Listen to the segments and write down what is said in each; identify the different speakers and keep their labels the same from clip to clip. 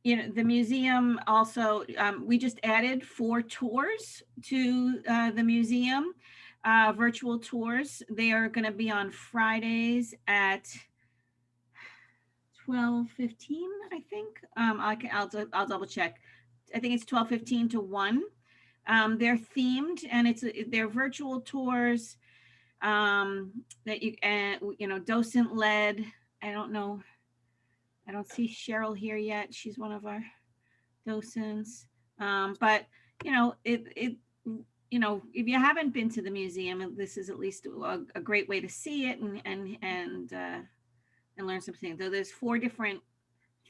Speaker 1: You know, the museum also, we just added 4 tours to the museum, virtual tours. They are going to be on Fridays at 12:15, I think. I'll double check. I think it's 12:15 to 1. They're themed, and they're virtual tours that you know, docent led. I don't know. I don't see Cheryl here yet. She's one of our docents. But you know, you know, if you haven't been to the museum, this is at least a great way to see it and learn something. So there's 4 different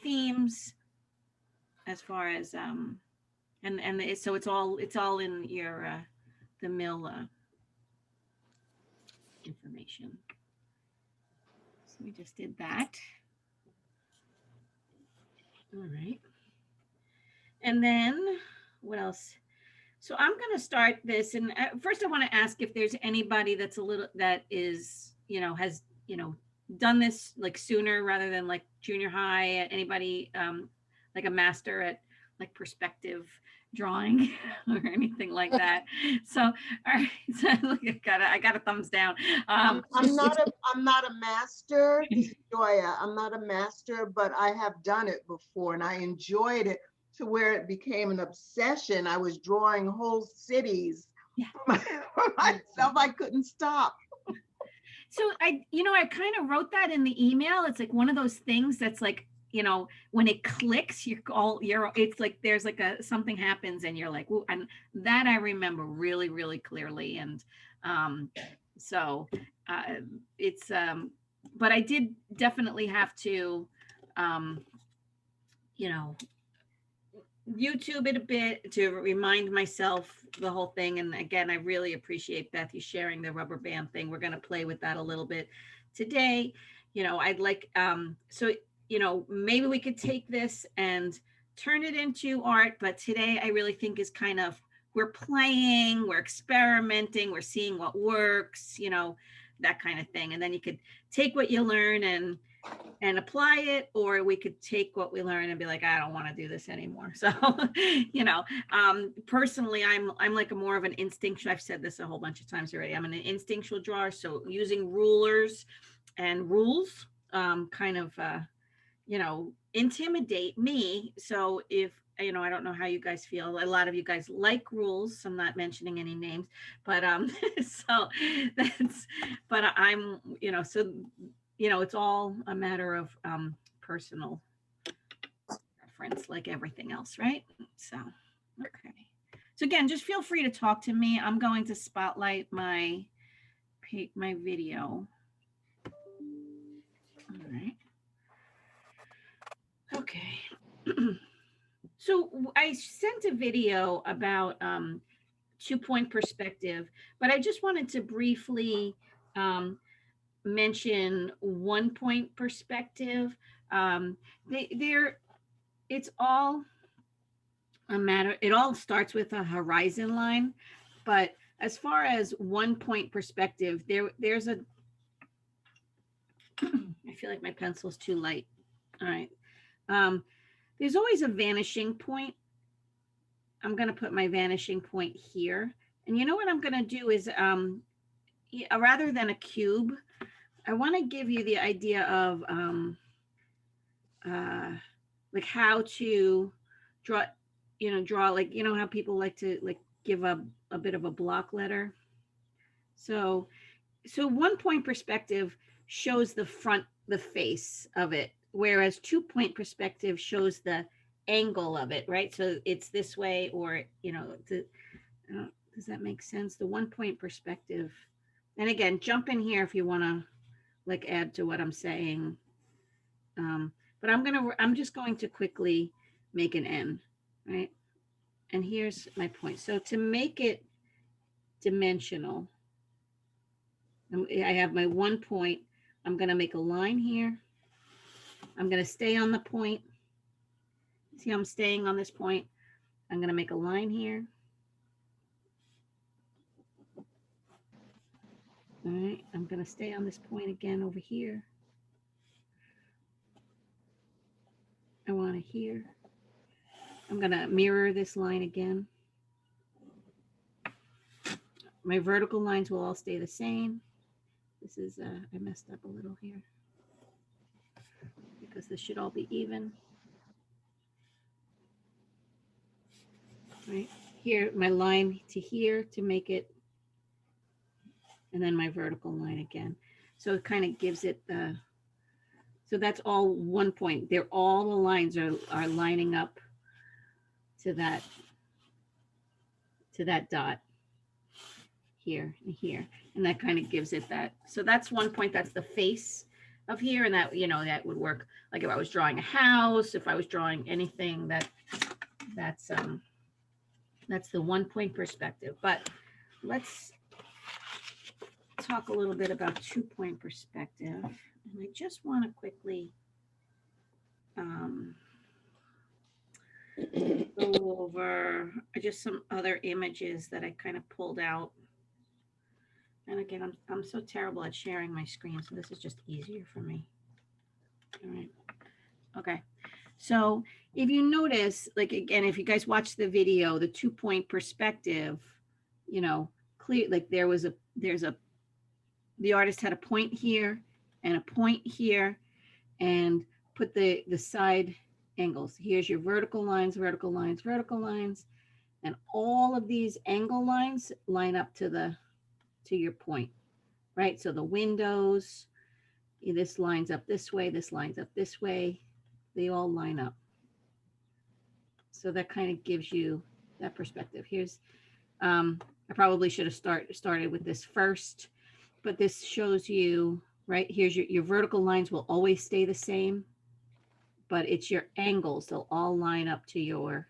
Speaker 1: themes as far as so it's all in your the mill information. So we just did that. All right. And then what else? So I'm going to start this. And first I want to ask if there's anybody that is, you know, has, you know, done this like sooner rather than like junior high. Anybody like a master at like perspective drawing or anything like that. So, all right. So I got a thumbs down.
Speaker 2: I'm not a master, Joya. I'm not a master, but I have done it before and I enjoyed it to where it became an obsession. I was drawing whole cities for myself. I couldn't stop.
Speaker 1: So you know, I kind of wrote that in the email. It's like one of those things that's like, you know, when it clicks, it's like there's like something happens and you're like, ooh, and that I remember really, really clearly. And so it's but I did definitely have to you know, YouTube it a bit to remind myself the whole thing. And again, I really appreciate Beth you sharing the rubber band thing. We're going to play with that a little bit today. You know, I'd like so you know, maybe we could take this and turn it into art, but today I really think is kind of, we're playing, we're experimenting, we're seeing what works, you know, that kind of thing. And then you could take what you learn and apply it, or we could take what we learn and be like, I don't want to do this anymore. So, you know, personally, I'm like a more of an instinctual, I've said this a whole bunch of times already. I'm an instinctual drawer. So using rulers and rules kind of, you know, intimidate me. So if, you know, I don't know how you guys feel. A lot of you guys like rules. So I'm not mentioning any names, but so that's, but I'm, you know, so, you know, it's all a matter of personal preference, like everything else, right? So, okay. So again, just feel free to talk to me. I'm going to spotlight my video. All right. Okay. So I sent a video about 2-point perspective, but I just wanted to briefly mention 1-point perspective. It's all a matter, it all starts with a horizon line, but as far as 1-point perspective, there's a, I feel like my pencil's too light. All right. There's always a vanishing point. I'm going to put my vanishing point here. And you know what I'm going to do is, rather than a cube, I want to give you the idea of like how to draw, you know, like, you know, how people like to like give a bit of a block letter. So 1-point perspective shows the front, the face of it, whereas 2-point perspective shows the angle of it, right? So it's this way, or, you know, does that make sense? The 1-point perspective. And again, jump in here if you want to like add to what I'm saying. But I'm just going to quickly make an N, right? And here's my point. So to make it dimensional, I have my 1 point. I'm going to make a line here. I'm going to stay on the point. See, I'm staying on this point. I'm going to make a line here. All right, I'm going to stay on this point again over here. I want to here. I'm going to mirror this line again. My vertical lines will all stay the same. This is, I messed up a little here because this should all be even. Right here, my line to here to make it, and then my vertical line again. So it kind of gives it the, so that's all one point. They're all the lines are lining up to that dot here and here, and that kind of gives it that. So that's one point. That's the face of here, and that, you know, that would work like if I was drawing a house, if I was drawing anything, that's the 1 point perspective. But let's talk a little bit about 2 point perspective, and I just want to quickly go over just some other images that I kind of pulled out. And again, I'm so terrible at sharing my screen, so this is just easier for me. All right. Okay. So if you notice, like, again, if you guys watch the video, the 2 point perspective, you know, clear, like the artist had a point here and a point here, and put the side angles. Here's your vertical lines, vertical lines, vertical lines, and all of these angle lines line up to your point, right? So the windows, this lines up this way, this lines up this way, they all line up. So that kind of gives you that perspective. Here's, I probably should have started with this first, but this shows you, right? Here's your vertical lines will always stay the same, but it's your angles. They'll all line up to your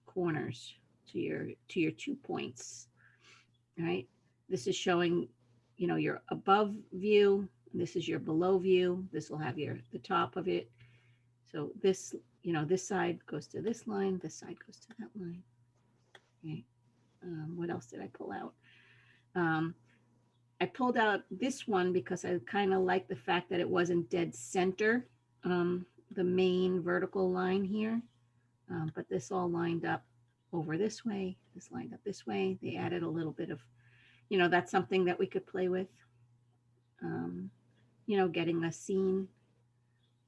Speaker 1: corners, to your 2 points, right? This is showing, you know, your above view. This is your below view. This will have the top of it. So this, you know, this side goes to this line. This side goes to that line. Okay. What else did I pull out? I pulled out this one because I kind of like the fact that it wasn't dead center, the main vertical line here. But this all lined up over this way. This lined up this way. They added a little bit of, you know, that's something that we could play with, you know, getting a scene.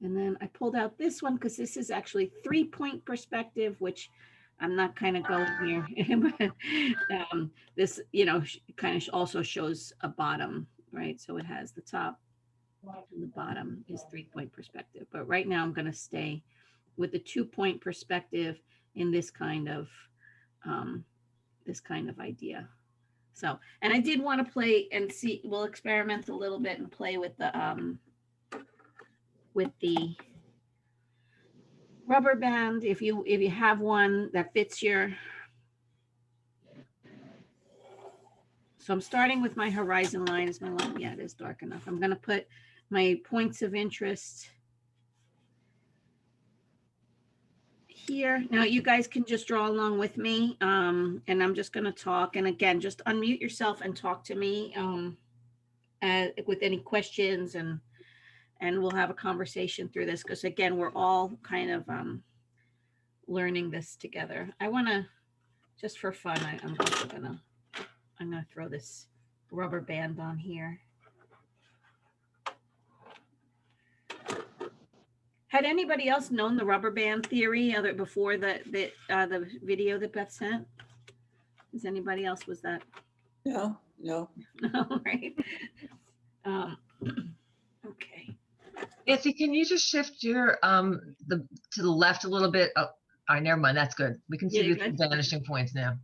Speaker 1: And then I pulled out this one because this is actually 3 point perspective, which I'm not kind of going here. This, you know, kind of also shows a bottom, right? So it has the top and the bottom is 3 point perspective. But right now I'm going to stay with the 2 point perspective in this kind of idea. So, and I did want to play and see, we'll experiment a little bit and play with the rubber band. If you have one that fits your, so I'm starting with my horizon line. Is my line? Yeah, it is dark enough. I'm going to put my points of interest here. Now you guys can just draw along with me, and I'm just going to talk. And again, just unmute yourself and talk to me with any questions, and we'll have a conversation through this, because again, we're all kind of learning this together. I want to, just for fun, I'm gonna throw this rubber band on here. Had anybody else known the rubber band theory before the video that Beth sent? Does anybody else, was that?
Speaker 3: No.
Speaker 1: All right. Okay.
Speaker 4: Nanci, can you just shift your to the left a little bit? Oh, all right, never mind. That's good. We can see the vanishing points now.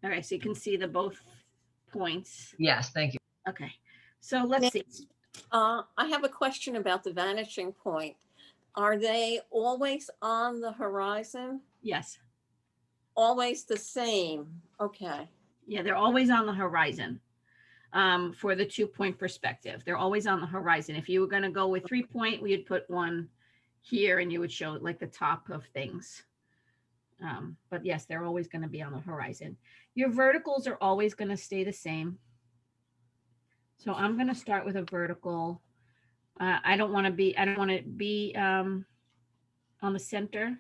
Speaker 1: All right, so you can see the both points.
Speaker 4: Yes, thank you.
Speaker 1: Okay, so let's see.
Speaker 3: I have a question about the vanishing point. Are they always on the horizon?
Speaker 1: Yes.
Speaker 3: Always the same. Okay.
Speaker 1: Yeah, they're always on the horizon. For the 2 point perspective, they're always on the horizon. If you were going to go with 3 point, we would put one here and you would show like the top of things. But yes, they're always going to be on the horizon. Your verticals are always going to stay the same. So I'm going to start with a vertical. I don't want to be on the center,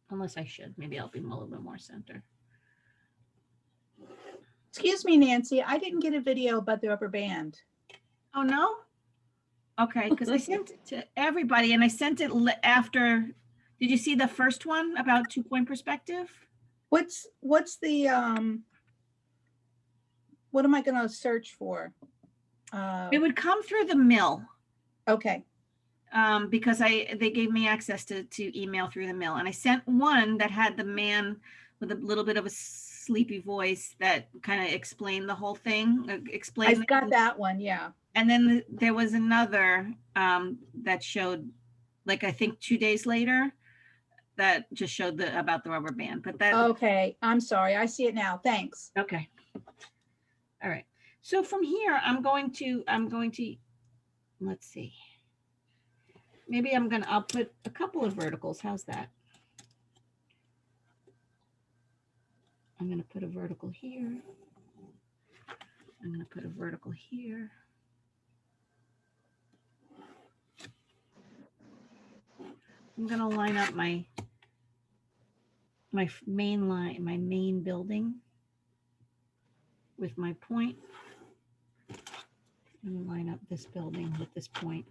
Speaker 1: unless I should. Maybe I'll be a little bit more center.
Speaker 5: Excuse me, Nancy, I didn't get a video about the rubber band.
Speaker 1: Oh, no? Okay, because I sent it to everybody and I sent it after. Did you see the first one about 2-point perspective?
Speaker 5: What's the, what am I gonna search for?
Speaker 1: It would come through the mill.
Speaker 5: Okay,
Speaker 1: Because they gave me access to email through the mill. And I sent one that had the man with a little bit of a sleepy voice that kind of explained the whole thing.
Speaker 5: I've got that one, yeah.
Speaker 1: And then there was another that showed, like, I think 2 days later, that just showed about the rubber band. But that.
Speaker 5: Okay, I'm sorry, I see it now, thanks.
Speaker 1: Okay. All right. So from here, I'm going to, let's see. Maybe I'll put a couple of verticals. How's that? I'm going to put a vertical here. I'm going to put a vertical here. I'm going to line up my main line, my main building with my point. And line up this building with this point.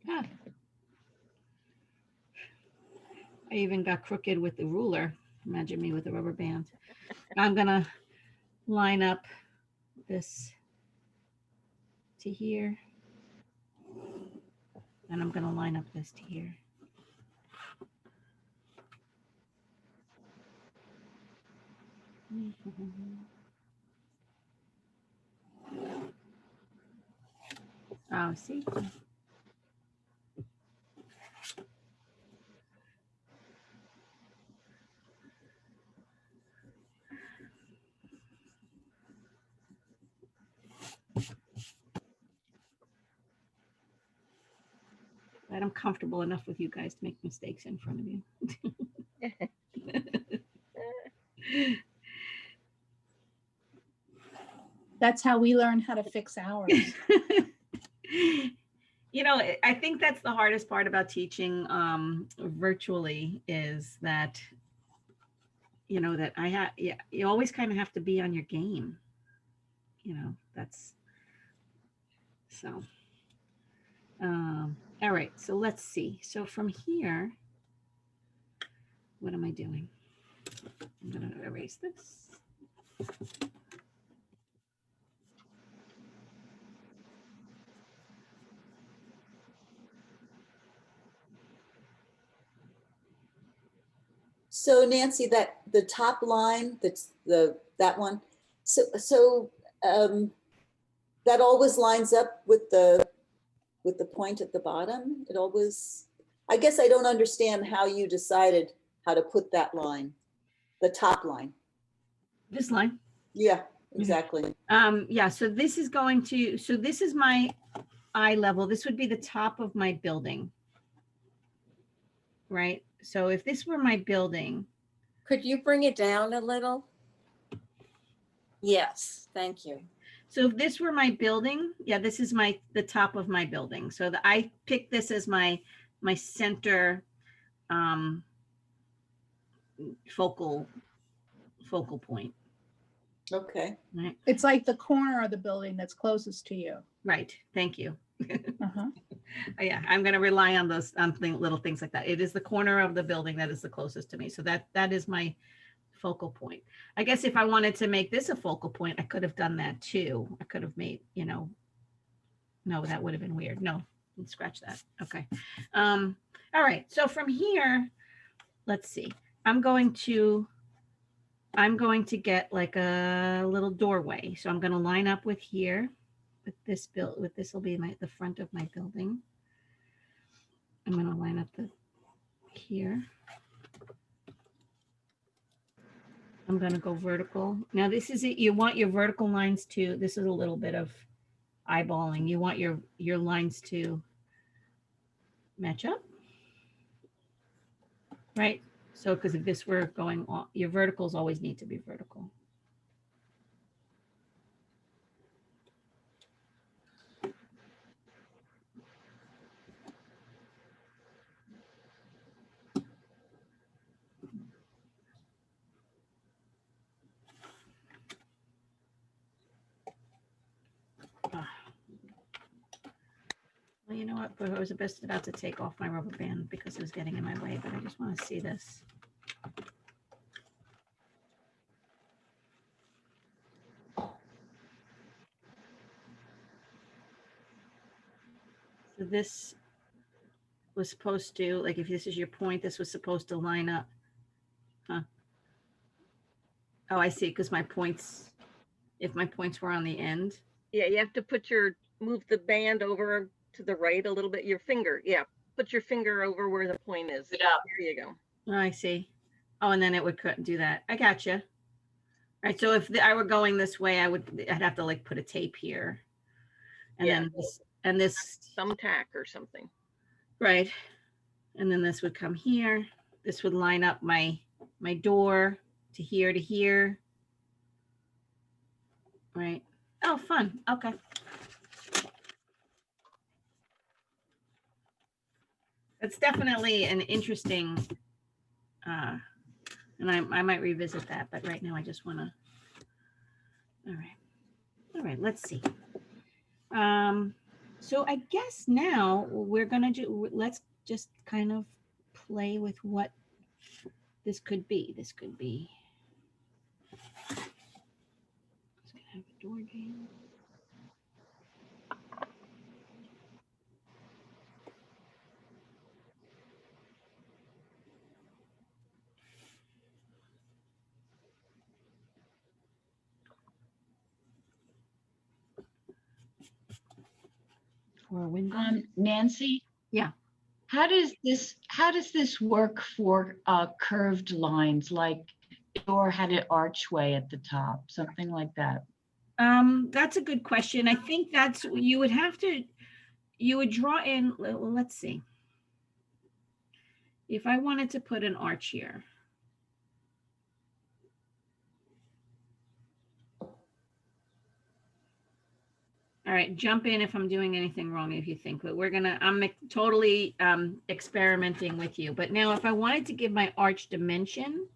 Speaker 1: Ah. I even got crooked with the ruler. Imagine me with a rubber band. I'm gonna line up this to here. And I'm gonna line up this to here. Oh, see? That I'm comfortable enough with you guys to make mistakes in front of you.
Speaker 5: That's how we learn how to fix ours.
Speaker 1: You know, I think that's the hardest part about teaching virtually is that, you know, that you always kind of have to be on your game. You know, that's so. All right, so let's see. So from here, what am I doing? I'm going to erase this.
Speaker 6: So Nancy, that the top line, that's that one. So that always lines up with the point at the bottom. It always, I guess I don't understand how you decided how to put that line, the top line.
Speaker 1: This line.
Speaker 6: Yeah, exactly.
Speaker 1: Yeah, so this is going to, so this is my eye level. This would be the top of my building. Right? So if this were my building.
Speaker 3: Could you bring it down a little? Yes, thank you.
Speaker 1: So if this were my building, yeah, this is the top of my building. So I picked this as my center focal point.
Speaker 6: Okay.
Speaker 1: Right.
Speaker 5: It's like the corner of the building that's closest to you.
Speaker 1: Right. Thank you.
Speaker 5: Uh-huh.
Speaker 1: Yeah, I'm going to rely on those little things like that. It is the corner of the building that is the closest to me. So that is my focal point. I guess if I wanted to make this a focal point, I could have done that too. I could have made, you know, no, that would have been weird. No, let's scratch that. Okay. All right. So from here, let's see. I'm going to get like a little doorway. So I'm going to line up with here. This will be the front of my building. I'm going to line up here. I'm going to go vertical. Now this is it. You want your vertical lines to, this is a little bit of eyeballing. You want your lines to match up, right? So, because if this were going on, your verticals always need to be vertical. you know what? I was just about to take off my rubber band because it was getting in my way, but I just want to see this. So this was supposed to, like, if this is your point, this was supposed to line up. Huh? Oh, I see, because my points, if my points were on the end.
Speaker 7: Yeah, you have to put move the band over to the right a little bit. Your finger, yeah. Put your finger over where the point is. There you go.
Speaker 1: Oh, I see. Oh, and then it would do that. I gotcha. All right, so if I were going this way, I'd have to like put a tape here. And
Speaker 7: Yeah.
Speaker 1: then this, and this.
Speaker 7: Thumbtack or something.
Speaker 1: Right. And then this would come here. This would line up my door to here. Right. Oh, fun. Okay. It's definitely an interesting, and I might revisit that, but right now I just want to, all right, let's see. So I guess now we're going to let's just kind of play with what this could be. This could be, it's going to have a door jam. Or a window.
Speaker 8: Nancy?
Speaker 1: Yeah.
Speaker 8: How does this work for curved lines, like or had an archway at the top, something like that?
Speaker 1: That's a good question. I think that's, you would draw in, let's see. If I wanted to put an arch here. All right, jump in if I'm doing anything wrong, if you think, but I'm totally experimenting with you. But now if I wanted to give my arch dimension,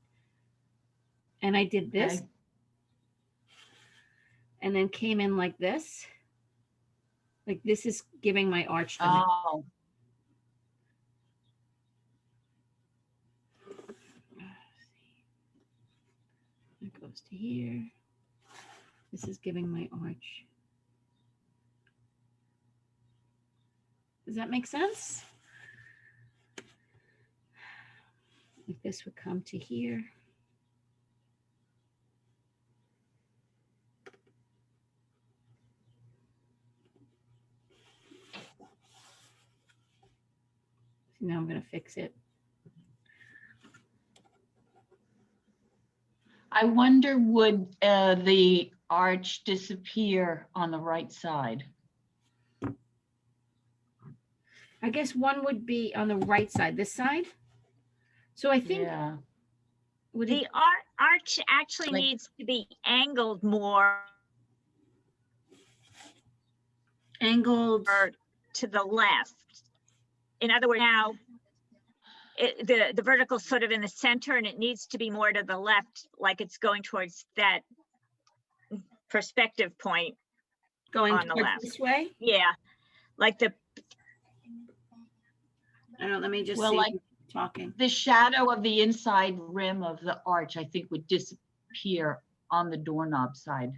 Speaker 1: and I did this, okay, and then came in like this is giving my arch dimension.
Speaker 8: Oh.
Speaker 1: It goes to here. This is giving my arch. Does that make sense? If this would come to here. So now I'm going to fix it.
Speaker 8: I wonder, would the arch disappear on the right side?
Speaker 1: I guess one would be on the right side, this side. So I think
Speaker 9: the arch actually needs to be angled more.
Speaker 1: Angled
Speaker 9: to the left. In other words, now the vertical sort of in the center, and it needs to be more to the left, like it's going towards that perspective point.
Speaker 1: Going
Speaker 9: on the left
Speaker 1: this way.
Speaker 9: Yeah, like the.
Speaker 1: I don't. Let me just
Speaker 8: well,
Speaker 1: see.
Speaker 8: Like
Speaker 1: talking.
Speaker 8: The shadow of the inside rim of the arch, I think, would disappear on the doorknob side.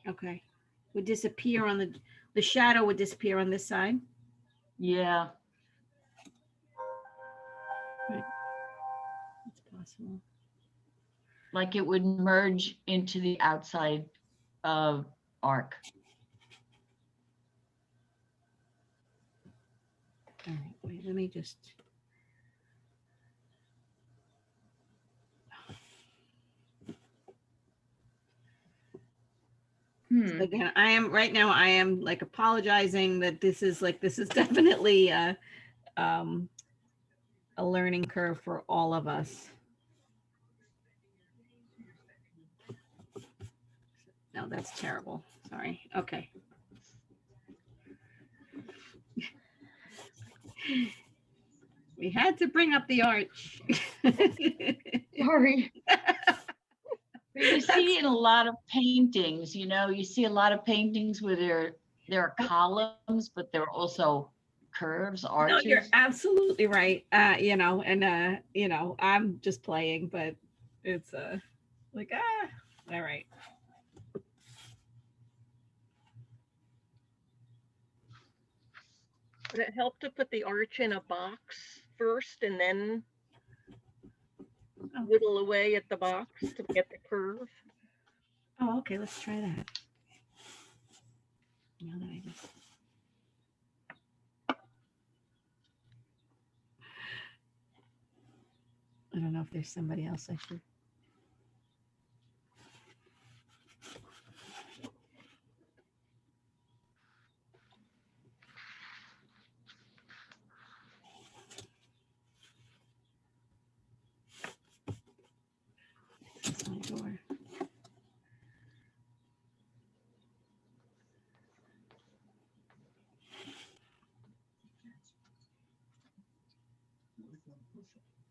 Speaker 1: Okay, would disappear on the shadow would disappear on this side.
Speaker 8: Yeah.
Speaker 1: Right. It's possible.
Speaker 8: Like it would merge into the outside arc.
Speaker 1: All right, wait, let me just. So again, I am like apologizing that this is definitely a learning curve for all of us. No, that's terrible. Sorry. Okay. We had to bring up the arch.
Speaker 8: Sorry. But you see in a lot of paintings, you know, you see a lot of paintings where there are columns, but there are also curves,
Speaker 1: No, you're
Speaker 8: arches.
Speaker 1: absolutely right. You know, and you know, I'm just playing, but it's like all right.
Speaker 7: Would it help to put the arch in a box first and then whittle away at the box to get the curve?
Speaker 1: Oh, okay, let's try that. Now that I just I don't know if there's somebody else I should. That's my door.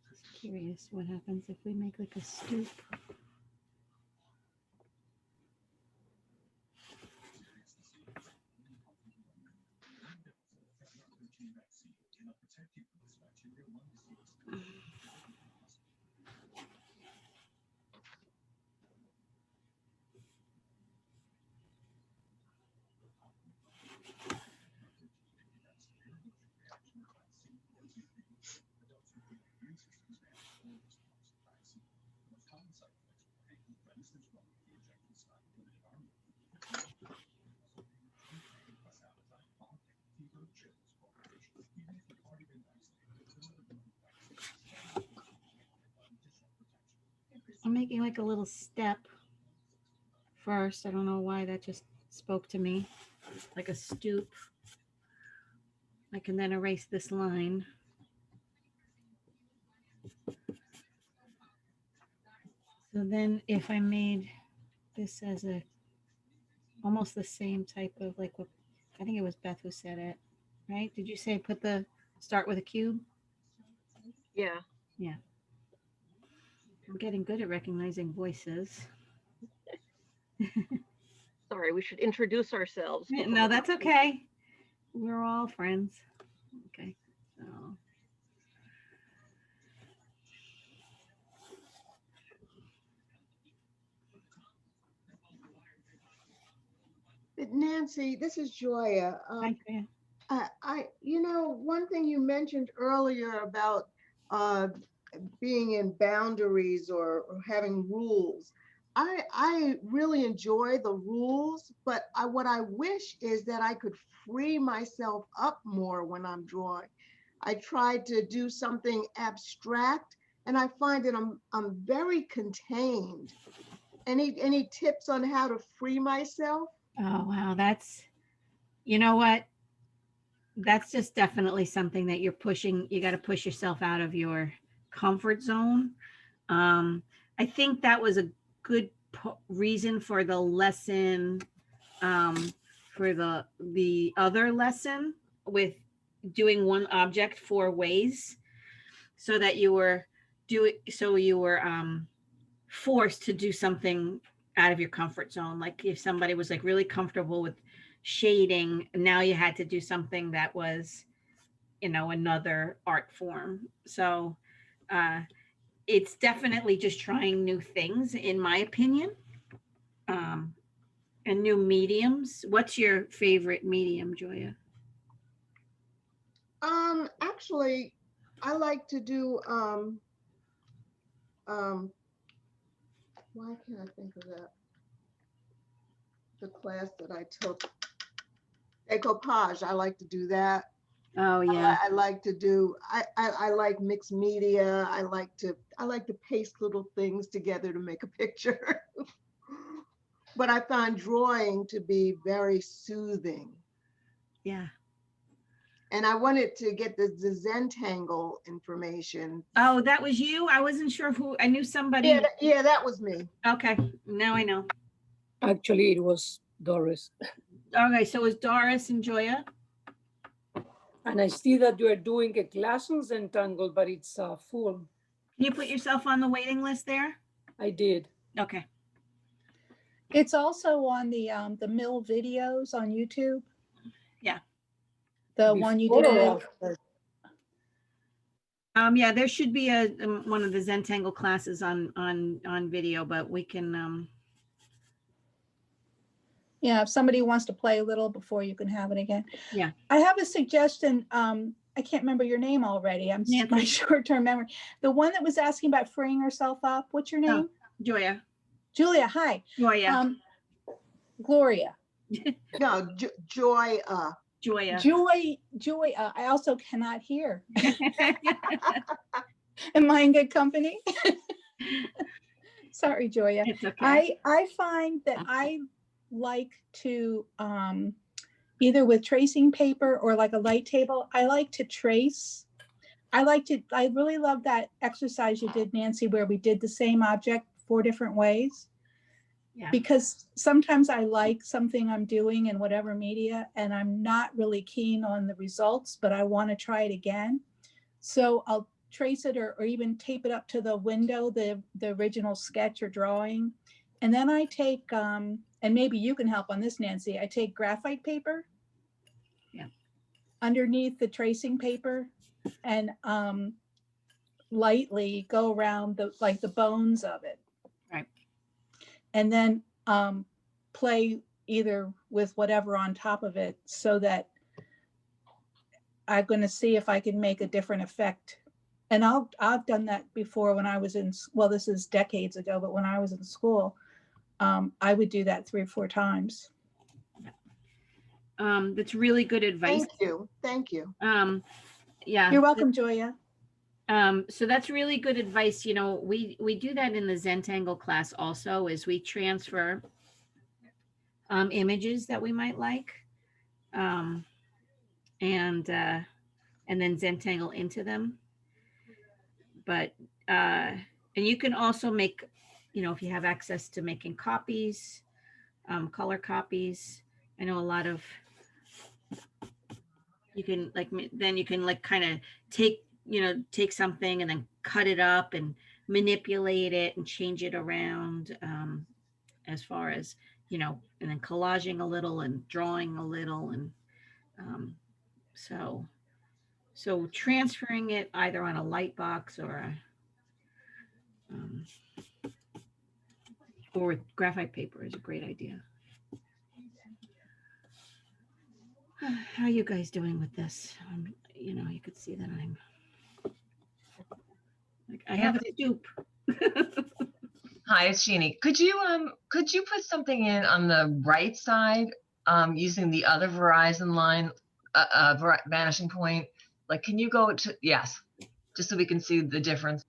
Speaker 1: Just curious what happens if we make like a stoop. I'm making like a little step first. I don't know why that just spoke to me. Like a stoop. I can then erase this line. So then if I made this as a almost the same type of like what I think it was Beth who said it, right? Did you say start with a cube?
Speaker 7: Yeah.
Speaker 1: Yeah. I'm getting good at recognizing voices.
Speaker 7: Sorry, we should introduce ourselves.
Speaker 1: No, that's okay. We're all friends. Okay. So
Speaker 2: Nancy, this is Joya. You know, one thing you mentioned earlier about being in boundaries or having rules. I really enjoy the rules, but what I wish is that I could free myself up more when I'm drawing. I tried to do something abstract, and I find that I'm very contained. Any tips on how to free myself?
Speaker 1: oh wow, you know what? That's just definitely something that you're pushing. You got to push yourself out of your comfort zone. I think that was a good reason for the lesson, for the other lesson with doing one object 4 ways, so that you were forced to do something out of your comfort zone. Like if somebody was like really comfortable with shading, now you had to do something that was, you know, another art form. So it's definitely just trying new things, in my opinion, and new mediums. What's your favorite medium, Joya?
Speaker 2: Actually, I like to do why can't I think of that? The class that I took, decoupage. I like to do that.
Speaker 1: Oh yeah.
Speaker 2: I like to do. I like mixed media. I like to paste little things together to make a picture. But I find drawing to be very soothing.
Speaker 1: Yeah.
Speaker 2: And I wanted to get the Zentangle information.
Speaker 1: Oh, that was you? I wasn't sure who. I knew somebody.
Speaker 2: Yeah, that was me.
Speaker 1: Okay, now I know.
Speaker 10: Actually, it was Doris.
Speaker 1: Okay, so it was Doris and Joya.
Speaker 10: And I see that you are doing a class on Zentangle, but it's full.
Speaker 1: Can you put yourself on the waiting list there?
Speaker 10: I did.
Speaker 1: Okay.
Speaker 5: It's also on the Mill videos on YouTube.
Speaker 1: Yeah.
Speaker 5: The one you did.
Speaker 10: Before or after?
Speaker 1: Yeah, there should be a one of the Zentangle classes on video, but we can
Speaker 5: Yeah, if somebody wants to play a little before you can have it again.
Speaker 1: Yeah.
Speaker 5: I have a suggestion. I can't remember your name already. I'm my
Speaker 1: Nanci.
Speaker 5: short-term memory. The one that was asking about freeing herself up. What's your name?
Speaker 1: Joya.
Speaker 5: Julia. Hi.
Speaker 1: Joya.
Speaker 5: Gloria.
Speaker 2: No, Joy.
Speaker 1: Joya.
Speaker 5: Joy. I also cannot hear. Am I in good company? Sorry, Joya.
Speaker 1: It's okay.
Speaker 5: I find that I like to either with tracing paper or like a light table, I like to trace. I really love that exercise you did, Nanci, where we did the same object 4 different ways.
Speaker 1: Yeah.
Speaker 5: Because sometimes I like something I'm doing in whatever media and I'm not really keen on the results, but I want to try it again. So I'll trace it or even tape it up to the window, the original sketch or drawing. And then I take, and maybe you can help on this, Nanci, I take graphite paper.
Speaker 1: Yeah.
Speaker 5: Underneath the tracing paper and lightly go around the bones of it.
Speaker 1: Right.
Speaker 5: And then play either with whatever on top of it so that I'm going to see if I can make a different effect. And I've done that before when I was in, well, this is decades ago, but when I was in school, I would do that 3 or 4 times.
Speaker 1: That's really good advice.
Speaker 2: Thank you.
Speaker 1: Yeah.
Speaker 5: You're welcome, Joya.
Speaker 1: So that's really good advice. You know, we do that in the Zentangle class also, is we transfer images that we might like, and then Zentangle into them. But and you can also make, you know, if you have access to making copies, color copies. I know a lot of, you can then you can kind of take something and then cut it up and manipulate it and change it around, as far as, and then collaging a little and drawing a little. And so transferring it either on a light box or with graphite paper is a great idea. How are you guys doing with this? You could see that I have a stoop.
Speaker 4: Hi, it's Jeannie. Could you put something in on the right side using the other Verizon line, vanishing point? Like, can you go to, yes, just so we can see the difference.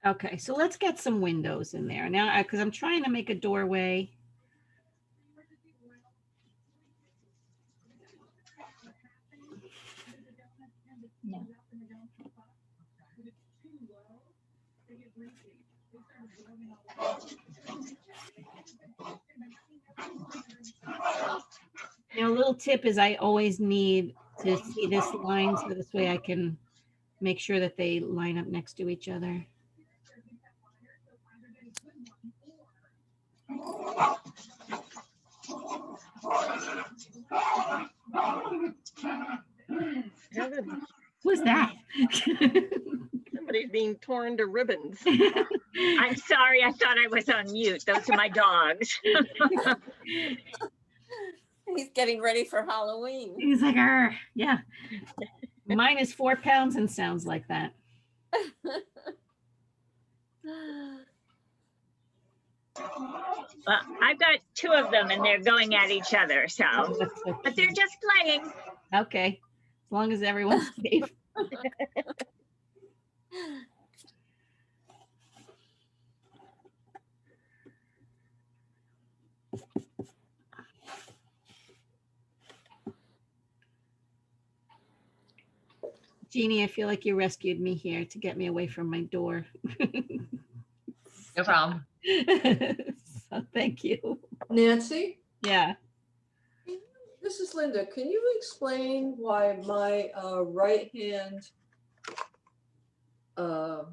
Speaker 1: Okay, so let's get some windows in there now, because I'm trying to make a doorway.
Speaker 5: No.
Speaker 1: A little tip is I always need to see this line, so this way I can make sure that they line up next to each other. Who's that?
Speaker 7: Somebody's being torn to ribbons.
Speaker 9: I'm sorry, I thought I was on mute. Those are my dogs.
Speaker 3: He's getting ready for Halloween.
Speaker 1: He's like, yeah. Mine is 4 pounds and sounds like that.
Speaker 9: Well, I've got 2 of them and they're going at each other, so, but they're just playing.
Speaker 1: Okay, as long as everyone's safe. Jeannie, I feel like you rescued me here to get me away from my door.
Speaker 4: No problem.
Speaker 1: So thank you.
Speaker 11: Nanci,
Speaker 1: Yeah.
Speaker 11: this is Linda. Can you explain why my right hand, the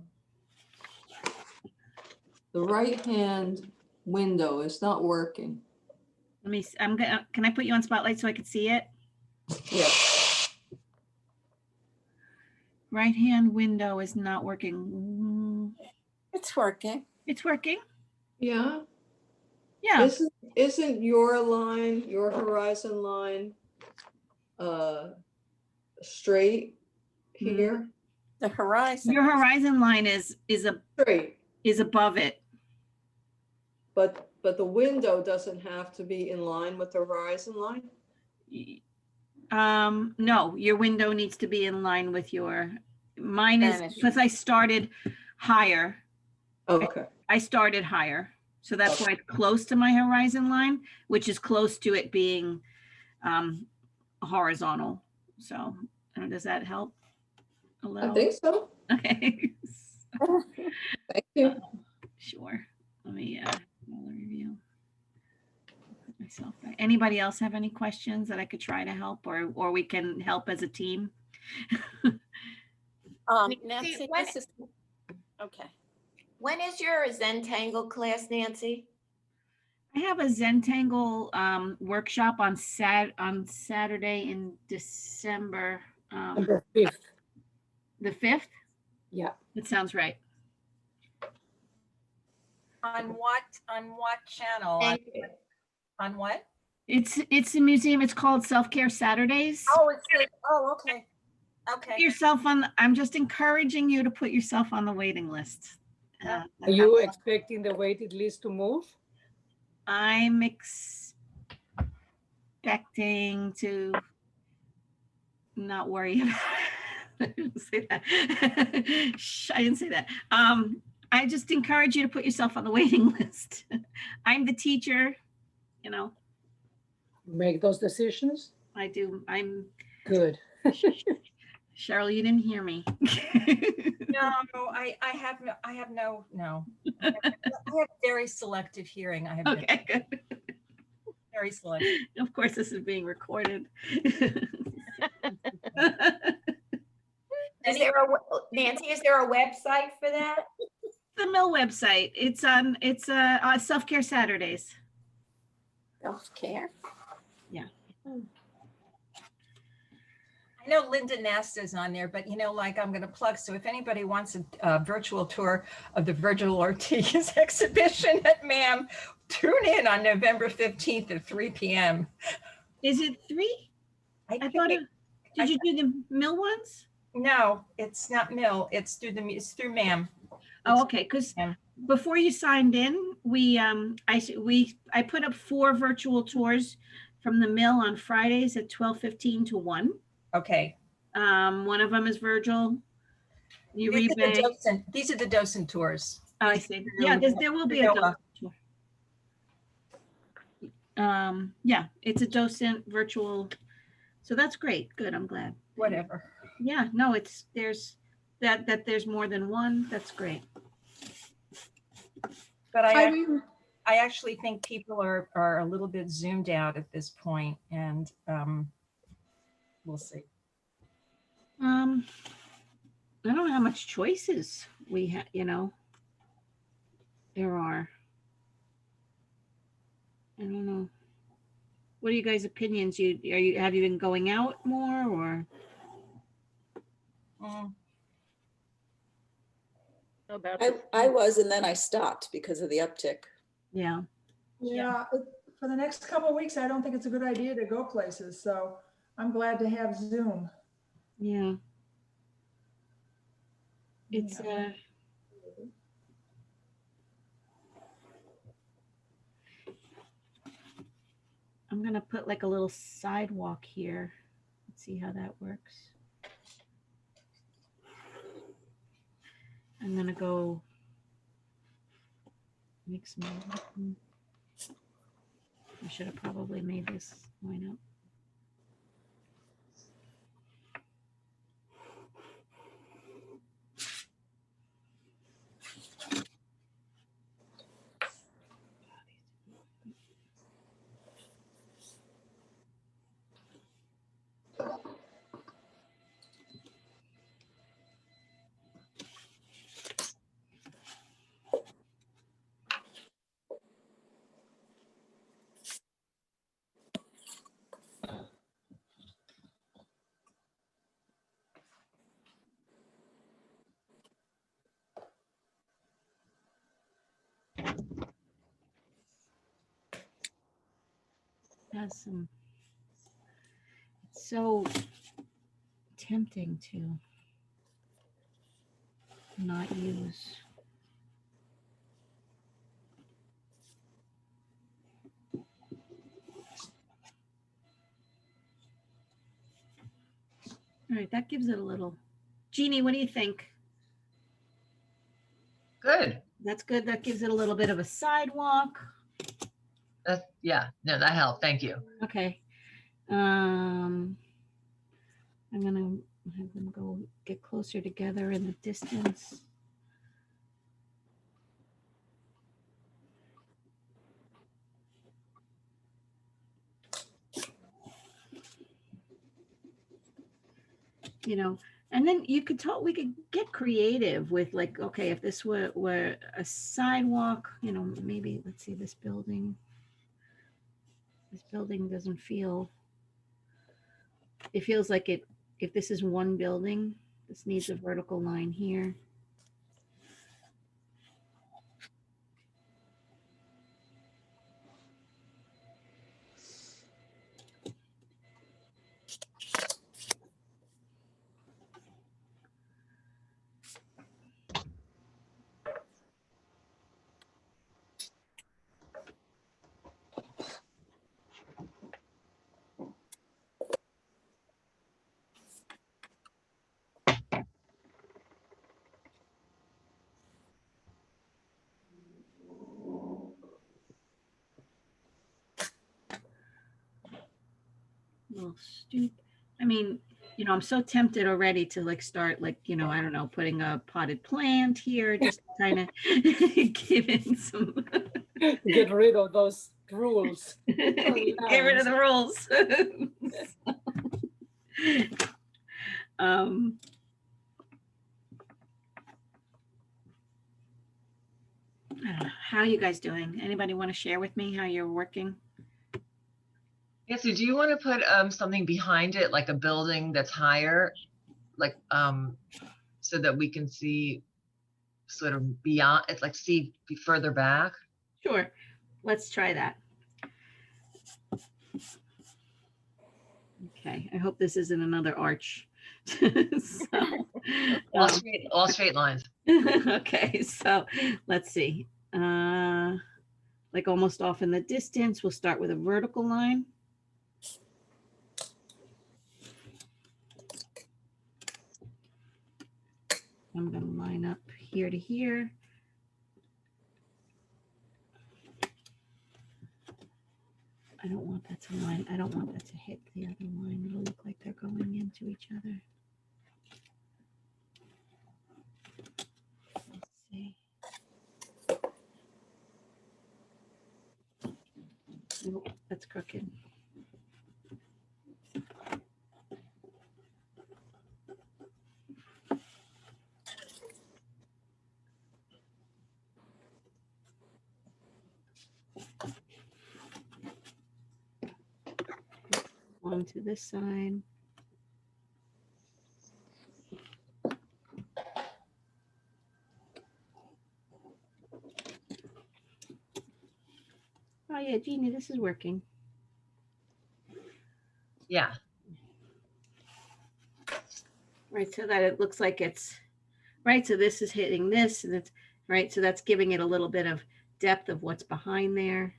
Speaker 11: right hand window is not working.
Speaker 1: Let me, can I put you on spotlight so I can see it?
Speaker 11: Yeah.
Speaker 1: Right-hand window is not working.
Speaker 3: It's working.
Speaker 1: It's working.
Speaker 11: Yeah.
Speaker 1: Yeah.
Speaker 11: Isn't your line, your horizon line, straight here?
Speaker 3: The horizon.
Speaker 1: Your horizon line is
Speaker 11: Straight,
Speaker 1: above it.
Speaker 11: but the window doesn't have to be in line with the horizon line?
Speaker 1: No, your window needs to be in line with mine is
Speaker 3: Vanishing.
Speaker 1: because I started higher.
Speaker 11: Okay.
Speaker 1: I started higher. So that's why it's close to my horizon line, which is close to it being horizontal. So does that help a little?
Speaker 11: I think so.
Speaker 1: Okay.
Speaker 11: Thank you.
Speaker 1: Sure. Let me review. Put myself back. Anybody else have any questions that I could try to help, or we can help as a team?
Speaker 3: Nancy,
Speaker 12: when-
Speaker 3: this is, okay.
Speaker 12: When is your Zentangle class, Nancy?
Speaker 1: I have a Zentangle workshop on Saturday in December.
Speaker 10: Number 5th.
Speaker 1: The 5th?
Speaker 10: Yeah.
Speaker 1: That sounds right.
Speaker 3: On what channel?
Speaker 12: Thank you.
Speaker 3: On what?
Speaker 1: It's a museum. It's called Self-Care Saturdays.
Speaker 3: Oh, okay. Okay.
Speaker 1: I'm just encouraging you to put yourself on the waiting list.
Speaker 10: Are you expecting the waiting list to move?
Speaker 1: I'm expecting to not worry about it. I didn't say that. Shh, I didn't say that. I just encourage you to put yourself on the waiting list. I'm the teacher,
Speaker 10: Make those decisions?
Speaker 1: I do. I'm
Speaker 10: Good.
Speaker 1: Cheryl, you didn't hear me.
Speaker 3: No, I have no. I have very selective hearing. I have
Speaker 1: Okay, good.
Speaker 3: very selective.
Speaker 1: Of course, this is being recorded.
Speaker 12: Nancy, is there a website for that?
Speaker 1: The Mill website. It's Self-Care Saturdays.
Speaker 3: Self-care.
Speaker 1: Yeah.
Speaker 3: I know Linda Nasta is on there, but I'm going to plug. So if anybody wants a virtual tour of the Virgil Ortiz exhibition at MAM, tune in on November 15th at 3 p.m.
Speaker 1: Is it 3? I thought did you do the Mill ones?
Speaker 3: No, it's not Mill. It's through MAM.
Speaker 1: Oh, okay. Because before you signed in, I put up 4 virtual tours from the Mill on Fridays at 12:15 to 1.
Speaker 3: Okay.
Speaker 1: One of them is Virgil.
Speaker 3: These are the docent tours.
Speaker 1: Oh, I see. Yeah, there will be a docent tour. Yeah, it's a docent virtual. So that's great. Good. I'm glad.
Speaker 3: Whatever.
Speaker 1: Yeah, no, there's more than one. That's great.
Speaker 3: But I actually think people are a little bit zoomed out at this point, and we'll see.
Speaker 1: I don't know how much choices we have, there are. I don't know. What are you guys' opinions? Have you been going out more, or?
Speaker 6: I was, and then I stopped because of the uptick.
Speaker 1: Yeah.
Speaker 13: Yeah, for the next couple of weeks, I don't think it's a good idea to go places. So I'm glad to have Zoom.
Speaker 1: Yeah. It's I'm gonna put like a little sidewalk here. Let's see how that works. I'm gonna go make some. I should have probably made this line up. Has some, it's so tempting to not use. All right, that gives it a little. Jeannie, what do you think?
Speaker 4: Good.
Speaker 1: That's good. That gives it a little bit of a sidewalk.
Speaker 4: Yeah, no, that helped. Thank you.
Speaker 1: Okay. I'm gonna have them go get closer together in the distance. You know, and then you could talk, we could get creative with like, okay, if this were a sidewalk, you know, maybe let's see, this building doesn't feel, it feels like it, if this is one building, this needs a vertical line here. Little stoop. I mean, you know, I'm so tempted already to like start like, you know, I don't know, putting a potted plant here, just kind of give it some.
Speaker 10: Get rid of those rules.
Speaker 1: Get rid of the rules. How are you guys doing? Anybody want to share with me how you're working?
Speaker 4: Yeah, so do you want to put something behind it, like a building that's higher, like so that we can see sort of beyond, it's like see further back?
Speaker 1: Sure. Let's try that. Okay. I hope this isn't another arch. So,
Speaker 4: all straight lines.
Speaker 1: Okay. So let's see. Like almost off in the distance, we'll start with a vertical line. I'm going to line up here to here. I don't want that to line. I don't want that to hit the other line. It'll look like they're going into each other. Let's see. Nope, that's crooked. On to this side. Oh yeah, Jeannie, this is working.
Speaker 4: Yeah.
Speaker 1: Right, so that it looks like it's, right, so this is hitting this, and it's, right, so that's giving it a little bit of depth of what's behind there.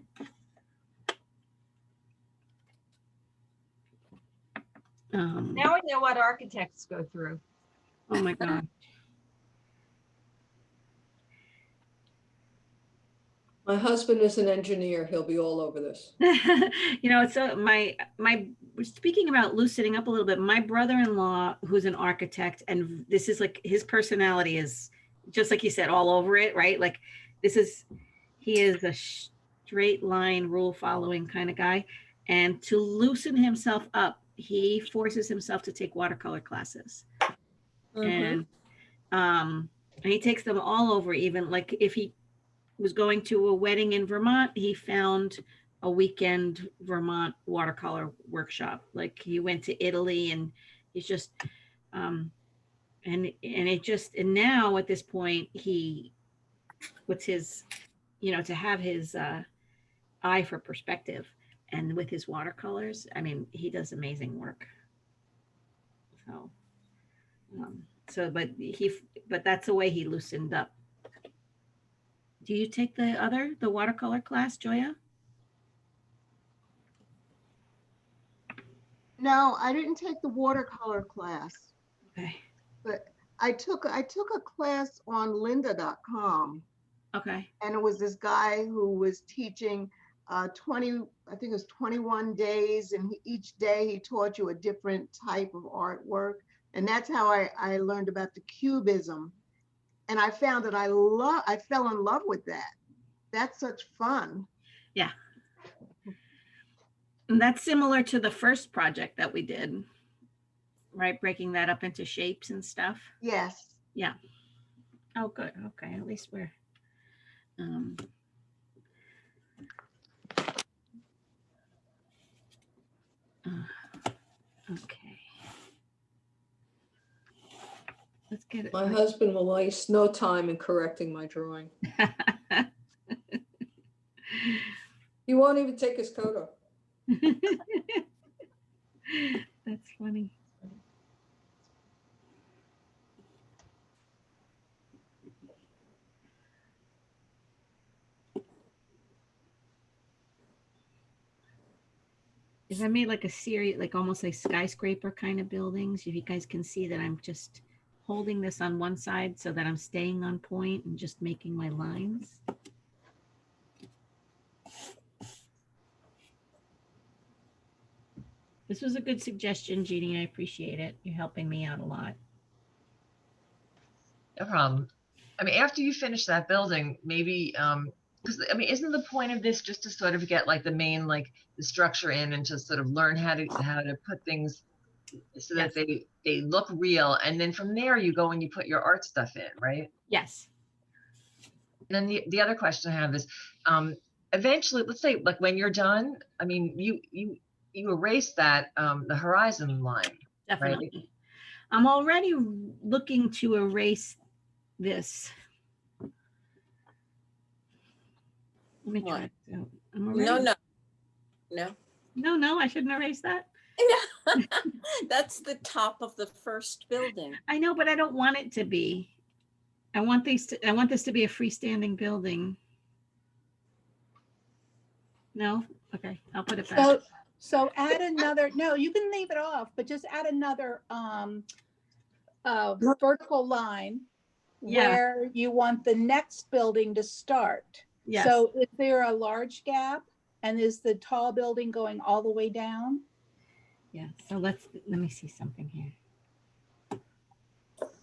Speaker 3: Now we know what architects go through.
Speaker 1: Oh my God.
Speaker 11: My husband is an engineer. He'll be all over this.
Speaker 1: You know, so my speaking about loosening up a little bit, my brother-in-law, who's an architect, and this is like his personality is just like you said, all over it, right? Like he is a straight line rule following kind of guy. And to loosen himself up, he forces himself to take watercolor classes. And he takes them all over, even like if he was going to a wedding in Vermont, he found a weekend Vermont watercolor workshop. Like he went to Italy, and he's just and now at this point he puts his you know, to have his eye for perspective, and with his watercolors, I mean, he does amazing work. So, but that's the way he loosened up. Do you take the watercolor class, Joya?
Speaker 2: No, I didn't take the watercolor class,
Speaker 1: Okay.
Speaker 2: but I took a class on lynda.com,
Speaker 1: Okay.
Speaker 2: and it was this guy who was teaching 20, I think it was 21 days, and each day he taught you a different type of artwork. And that's how I learned about the cubism. And I found that I fell in love with that. That's such fun.
Speaker 1: Yeah. And that's similar to the first project that we did, right? Breaking that up into shapes and stuff.
Speaker 2: Yes.
Speaker 1: Yeah. Oh, good. Okay. At least we're, okay. Let's get it.
Speaker 11: My husband will waste no time in correcting my drawing. He won't even take his coat off.
Speaker 1: That's funny. If I made like a series, like almost like skyscraper kind of buildings, if you guys can see that I'm just holding this on one side so that I'm staying on point and just making my lines. This was a good suggestion, Jeannie. I appreciate it. You're helping me out a lot.
Speaker 4: No problem. I mean, after you finish that building, maybe, because I mean, isn't the point of this just to sort of get like the main, like the structure in and to sort of learn how to put things so that they look real, and then from there you go and you put your art stuff in, right?
Speaker 1: Yes.
Speaker 4: And then the other question I have is, eventually, let's say like when you're done, I mean, you erase that the horizon line.
Speaker 1: Definitely.
Speaker 4: Right?
Speaker 1: I'm already looking to erase this. Let me try. No, I shouldn't erase that.
Speaker 12: That's the top of the first building.
Speaker 1: I know, but I don't want it to be. I want this to be a freestanding building. No? Okay, I'll put it back.
Speaker 5: So add another, no, you can leave it off, but just add another vertical line where you want the next building to start.
Speaker 1: Yes.
Speaker 5: So is there a large gap, and is the tall building going all the way down?
Speaker 1: Yeah, so let me see something here.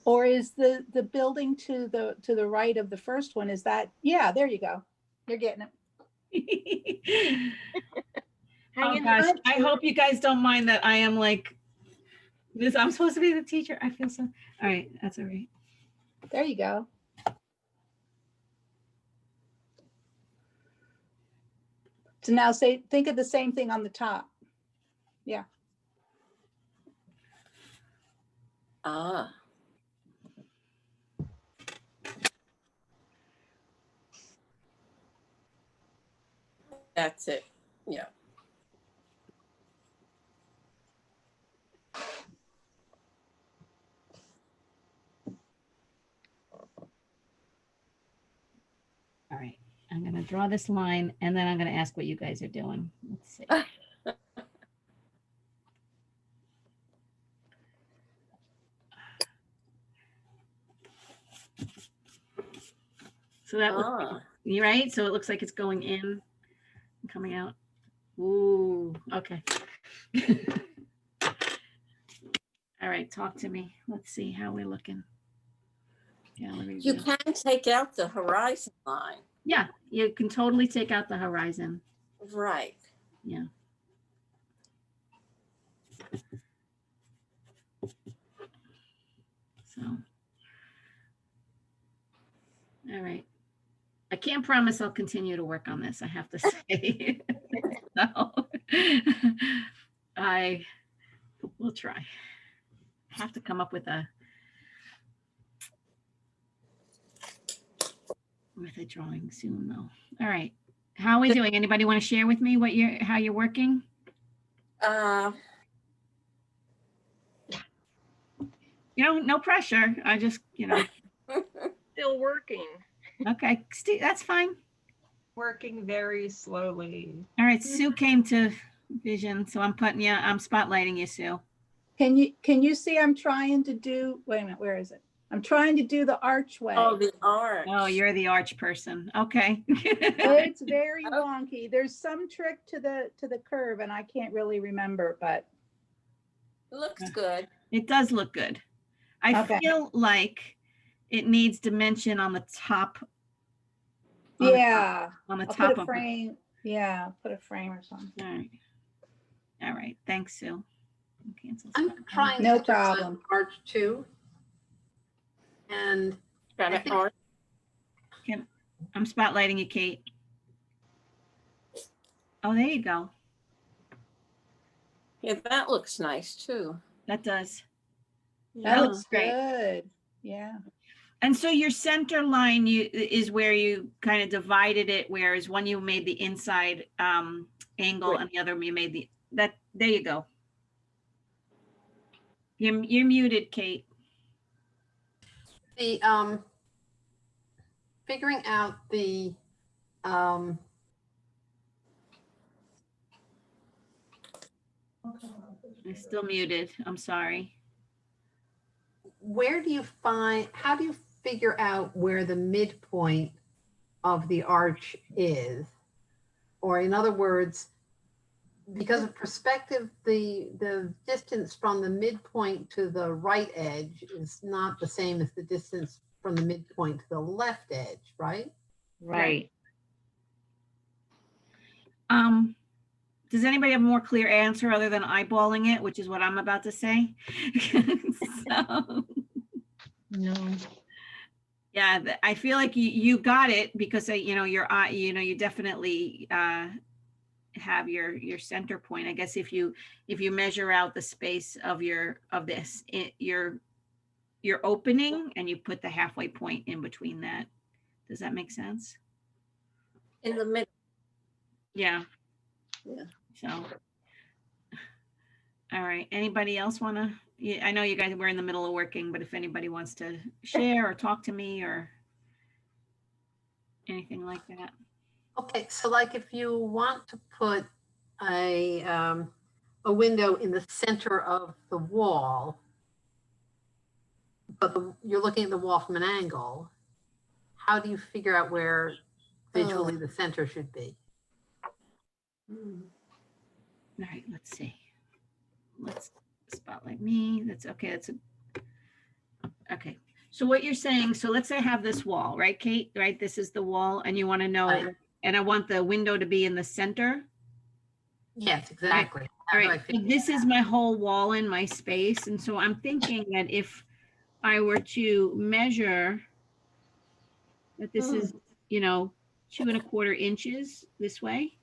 Speaker 5: Or is the building to the right of the first one, is that, yeah, there you go. You're getting it.
Speaker 1: Oh gosh, I hope you guys don't mind that I am like this. I'm supposed to be the teacher. I feel so, all right, that's all right.
Speaker 5: There you go. So now think of the same thing on the top. Yeah.
Speaker 12: Ah. That's it. Yeah.
Speaker 1: All right, I'm going to draw this line and then I'm going to ask what you guys are doing. Let's see. So that looks, you're right. So it looks like it's going in and coming out. Ooh, okay. All right, talk to me. Let's see how we're looking. Gallery
Speaker 12: You
Speaker 1: view.
Speaker 12: can take out the horizon line.
Speaker 1: Yeah, you can totally take out the horizon.
Speaker 12: Right.
Speaker 1: Yeah. So, all right. I can't promise I'll continue to work on this, I have to say. So, we'll try. I have to come up with a with a drawing soon though. All right. How are we doing? Anybody want to share with me how you're working? No pressure. I just,
Speaker 7: Still working.
Speaker 1: Okay, Steve, that's fine.
Speaker 3: Working very slowly.
Speaker 1: All right, Sue came to vision, so I'm spotlighting you, Sue.
Speaker 5: Can you see I'm trying to do, wait a minute, where is it? I'm trying to do the archway.
Speaker 12: Oh, the arch.
Speaker 1: Oh, you're the arch person. Okay.
Speaker 5: It's very wonky. There's some trick to the curve and I can't really remember, but.
Speaker 12: It looks good.
Speaker 1: It does look good. I feel like it needs dimension on the top.
Speaker 5: Yeah.
Speaker 1: On the
Speaker 5: I'll
Speaker 1: top
Speaker 5: put a
Speaker 1: of
Speaker 5: frame. Yeah, put a frame or something.
Speaker 1: All right. All right. Thanks, Sue. Cancel.
Speaker 14: I'm trying
Speaker 5: No
Speaker 14: to do
Speaker 5: problem.
Speaker 14: arch too. And I think
Speaker 1: I'm spotlighting you, Kate. Oh, there you go.
Speaker 12: Yeah, that looks nice too.
Speaker 1: That does.
Speaker 5: That looks
Speaker 1: great.
Speaker 5: good. Yeah.
Speaker 1: And so your center line is where you kind of divided it, whereas one you made the inside angle
Speaker 12: Right.
Speaker 1: and the other you made there you go. You're muted, Kate.
Speaker 14: the figuring out the
Speaker 1: I'm still muted. I'm sorry.
Speaker 14: how do you figure out where the midpoint of the arch is? Or in other words, because of perspective, the distance from the midpoint to the right edge is not the same as the distance from the midpoint to the left edge, right?
Speaker 5: Right.
Speaker 1: Does anybody have a more clear answer other than eyeballing it, which is what I'm about to say? So,
Speaker 8: No.
Speaker 1: yeah, I feel like you got it because your eye, you definitely have your center point. I guess if you measure out the space of your opening and you put the halfway point in between that. Does that make sense?
Speaker 12: In the middle.
Speaker 1: Yeah.
Speaker 12: Yeah.
Speaker 1: So, all right. Anybody else want to? I know you guys were in the middle of working, but if anybody wants to share or talk to me or anything like that.
Speaker 14: Okay, so like if you want to put a window in the center of the wall, but you're looking at the wall from an angle, how do you figure out where visually the center should be?
Speaker 1: All right, let's see. Let's spotlight me. That's okay. Okay. So what you're saying, so let's say I have this wall, right, Kate? Right, this is the wall, and you want to know,
Speaker 14: Right.
Speaker 1: and I want the window to be in the center.
Speaker 14: Yes, exactly.
Speaker 1: All right, so this is my whole wall in my space, and so I'm thinking that if I were to measure that this is, 2¼ inches this way.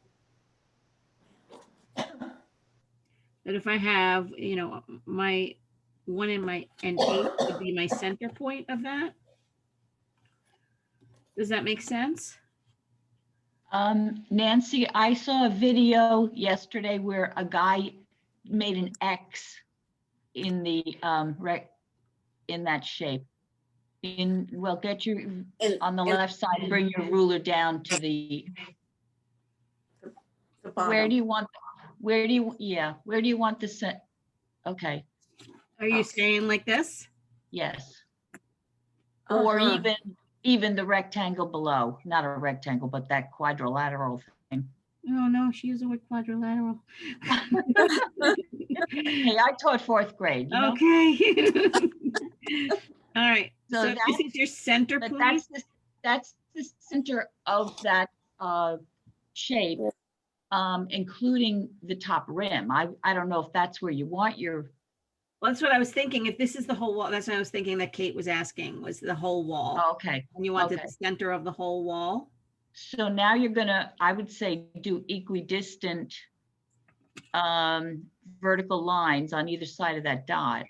Speaker 1: That if I have, my 1 and 8 would be my center point of that. Does that make sense?
Speaker 8: Nancy, I saw a video yesterday where a guy made an X in the in that shape. Get your on the left side, bring your ruler down to the where do you want the set? Okay.
Speaker 1: Are you saying like this?
Speaker 8: Yes. Or even the rectangle below, not a rectangle, but that quadrilateral thing.
Speaker 1: Oh no, she used the word quadrilateral.
Speaker 8: Hey, I taught 4th grade.
Speaker 1: Okay. All right. So this is your center
Speaker 8: but
Speaker 1: point.
Speaker 8: That's the center of that shape, including the top rim. I don't know if that's where you want your.
Speaker 1: Well, that's what I was thinking. If this is the whole wall, that's what I was thinking that Kate was asking, was the whole wall.
Speaker 8: Oh, okay.
Speaker 1: And you wanted the center of the whole wall.
Speaker 8: So now you're gonna, I would say, do equidistant vertical lines on either side of that dot.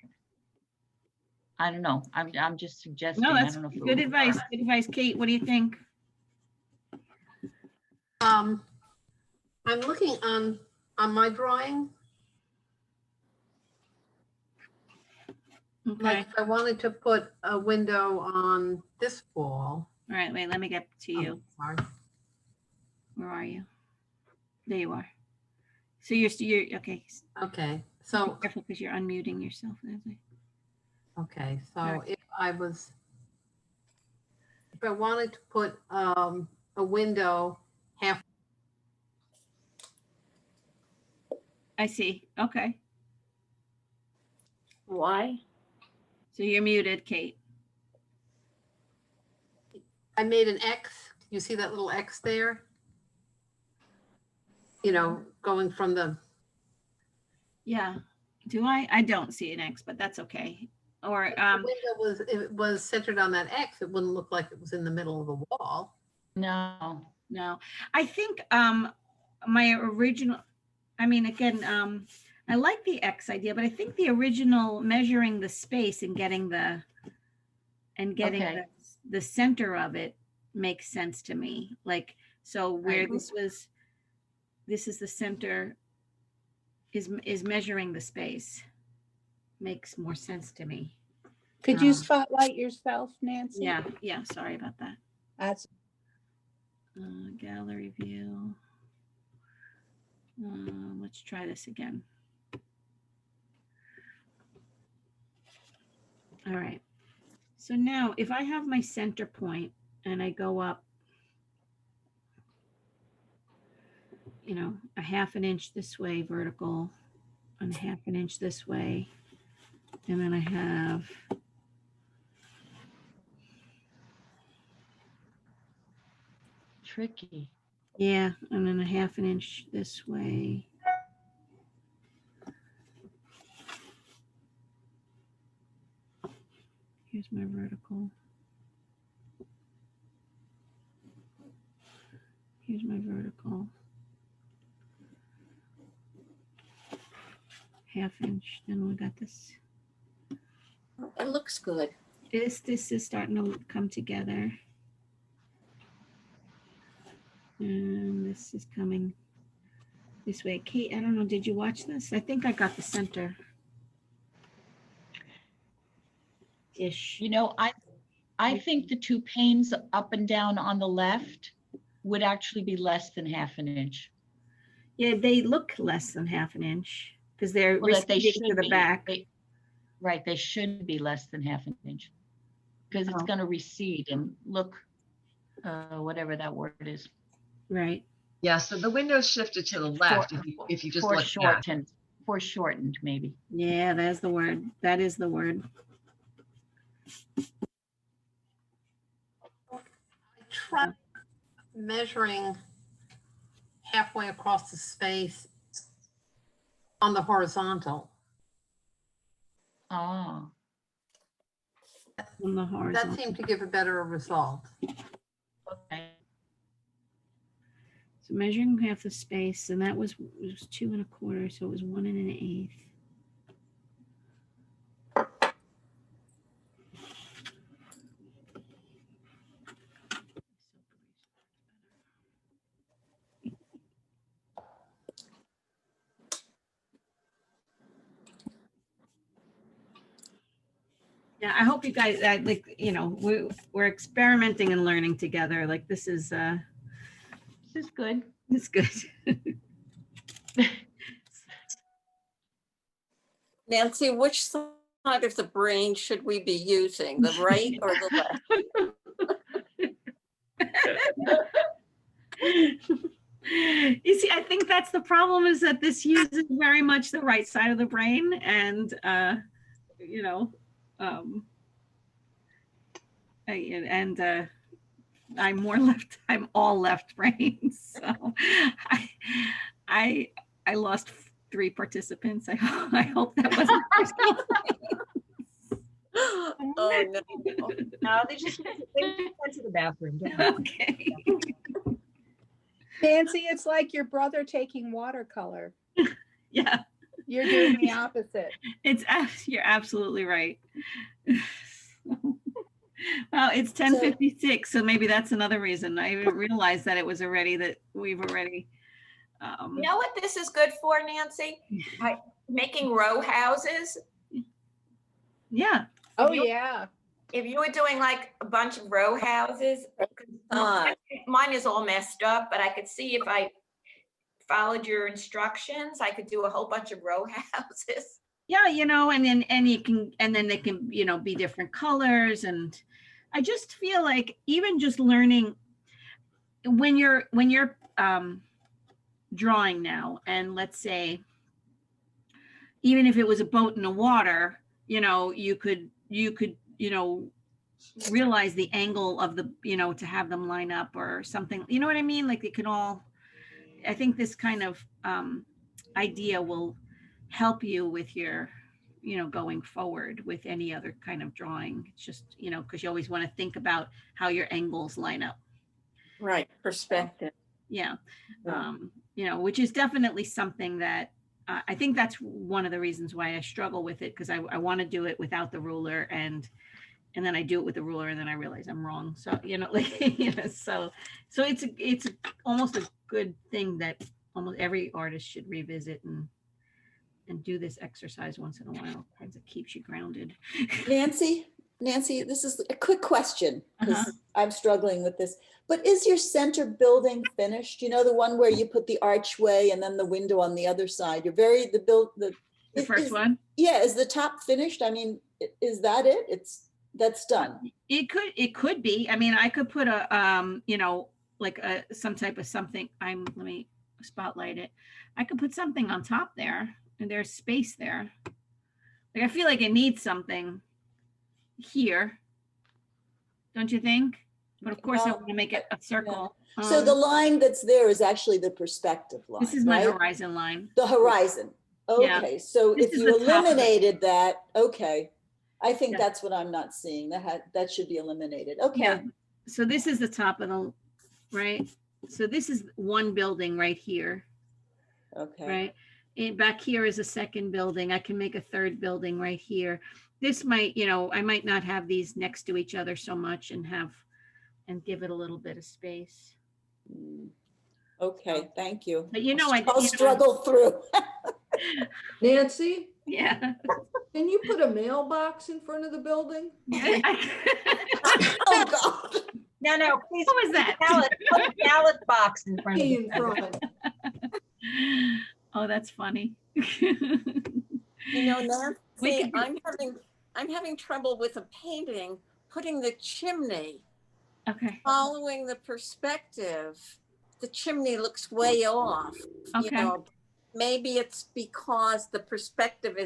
Speaker 8: I don't know. I'm just suggesting.
Speaker 1: No,
Speaker 8: I
Speaker 1: that's
Speaker 8: don't know if
Speaker 1: good advice. Good advice. Kate, what do you think?
Speaker 14: I'm looking on my drawing.
Speaker 1: Okay.
Speaker 14: Like if I wanted to put a window on this wall.
Speaker 1: All right, wait, let me get to you.
Speaker 14: Sorry.
Speaker 1: Where are you? There you are. So you're okay.
Speaker 14: Okay, so
Speaker 1: be careful because you're unmuting yourself.
Speaker 14: okay, so
Speaker 1: Alright.
Speaker 14: if I wanted to put a window half.
Speaker 1: I see. Okay.
Speaker 12: Why?
Speaker 1: So you're muted, Kate.
Speaker 14: I made an X. You see that little X there? You know, going from the.
Speaker 1: Yeah. Do I? I don't see an X, but that's okay. Or
Speaker 14: If the window was centered on that X, it wouldn't look like it was in the middle of the wall.
Speaker 1: no. I think my original, I mean, again, I like the X idea, but I think the original measuring the space and getting the
Speaker 8: Okay.
Speaker 1: the center of it makes sense to me. Like, so where
Speaker 14: Right.
Speaker 1: this is the center is measuring the space makes more sense to me.
Speaker 5: Could you spotlight yourself, Nancy?
Speaker 1: Yeah, sorry about that.
Speaker 5: That's
Speaker 1: Gallery view. Let's try this again. All right. So now if I have my center point and I go up, you know, a half an inch this way vertical and a half an inch this way. And then I have
Speaker 8: Tricky.
Speaker 1: yeah, and then a half an inch this way. Here's my vertical. Here's my vertical. Half inch. Then we got this.
Speaker 12: It looks good.
Speaker 1: This is starting to come together. And this is coming this way. Kate, I don't know, did you watch this? I think I got the center. Ish.
Speaker 8: You know, I think the two panes up and down on the left would actually be less than half an inch.
Speaker 1: Yeah, they look less than half an inch because they're
Speaker 8: Well, that they
Speaker 1: receding to
Speaker 8: should
Speaker 1: the
Speaker 8: be.
Speaker 1: back.
Speaker 8: Right, they should be less than half an inch because it's
Speaker 1: Oh.
Speaker 8: going to recede and look, whatever that word is.
Speaker 1: Right.
Speaker 4: Yeah, so the window's shifted to the left if you just look back.
Speaker 8: Foreshortened, maybe.
Speaker 1: Yeah, that's the word. That is the word.
Speaker 14: I tried measuring halfway across the space on the horizontal.
Speaker 8: Oh.
Speaker 1: On the horizontal.
Speaker 14: That seemed to give a better result.
Speaker 8: Okay.
Speaker 1: So measuring half the space, and that was 2 1/4, so it was 1 1/8. Yeah, I hope you guys like, you know, we're experimenting and learning together. Like this is
Speaker 8: good.
Speaker 1: It's good.
Speaker 12: Nancy, which side of the brain should we be using, the right or the left?
Speaker 1: You see, I think that's the problem is that this uses very much the right side of the brain and, you know, I'm more left, I'm all left brain. So I lost 3 participants. I hope that wasn't
Speaker 12: Oh no.
Speaker 3: No, they just went to the bathroom.
Speaker 1: Okay.
Speaker 5: Nancy, it's like your brother taking watercolor.
Speaker 1: Yeah.
Speaker 5: You're doing the opposite.
Speaker 1: You're absolutely right. Well, it's 10:56, so maybe that's another reason. I didn't realize that it was already that we've already.
Speaker 9: You know what this is good for, Nancy? Making row houses.
Speaker 1: Yeah.
Speaker 5: Oh, yeah.
Speaker 9: If you were doing like a bunch of row houses, mine is all messed up, but I could see if I followed your instructions, I could do a whole bunch of row houses.
Speaker 1: Yeah, you know, and then you can, and then they can, you know, be different colors. And I just feel like even just learning when you're drawing now, and let's say, even if it was a boat in the water, you know, you could, you know, realize the angle of the, you know, to have them line up or something, you know what I mean? Like it can all, I think this kind of idea will help you with your, you know, going forward with any other kind of drawing. It's just, you know, because you always want to think about how your angles line up.
Speaker 12: Right, perspective.
Speaker 1: Yeah. You know, which is definitely something that I think that's one of the reasons why I struggle with it, because I want to do it without the ruler, and then I do it with the ruler and then I realize I'm wrong. So, you know, like, you know, so it's almost a good thing that almost every artist should revisit and do this exercise once in a while, because it keeps you grounded.
Speaker 6: Nancy, this is a quick question, because I'm struggling with this. But is your center building finished? You know, the one where you put the archway and then the window on the other side. You're the
Speaker 1: first one?
Speaker 6: Yeah, is the top finished? I mean, is that it? That's done.
Speaker 1: It could be. I mean, I could put a you know, like some type of something. Let me spotlight it. I could put something on top there, and there's space there. Like I feel like it needs something here. Don't you think? But of course, I want to make it a circle.
Speaker 6: Yeah. So the line that's there is actually the perspective line.
Speaker 1: This is my horizon line.
Speaker 6: The horizon. Okay, yeah. So if you eliminated that, okay. I think that's what I'm not seeing. That should be eliminated. Okay.
Speaker 1: Yeah. So this is the top of the, right? So this is one building right here.
Speaker 6: Okay.
Speaker 1: Right. And back here is a second building. I can make a third building right here. This might, you know, I might not have these next to each other so much and give it a little bit of space.
Speaker 6: Okay, thank you.
Speaker 1: But you know,
Speaker 6: I'll struggle through.
Speaker 11: Nancy?
Speaker 1: Yeah.
Speaker 11: Can you put a mailbox in front of the building?
Speaker 6: Oh God.
Speaker 9: No, please.
Speaker 1: What was that?
Speaker 9: Put a ballot box in front of
Speaker 11: In front.
Speaker 1: Oh, that's funny.
Speaker 12: You know, Nancy, I'm having trouble with a painting, putting the chimney.
Speaker 1: Okay.
Speaker 12: Following the perspective, the chimney looks way off.
Speaker 1: Okay.
Speaker 12: You know, maybe it's because the perspective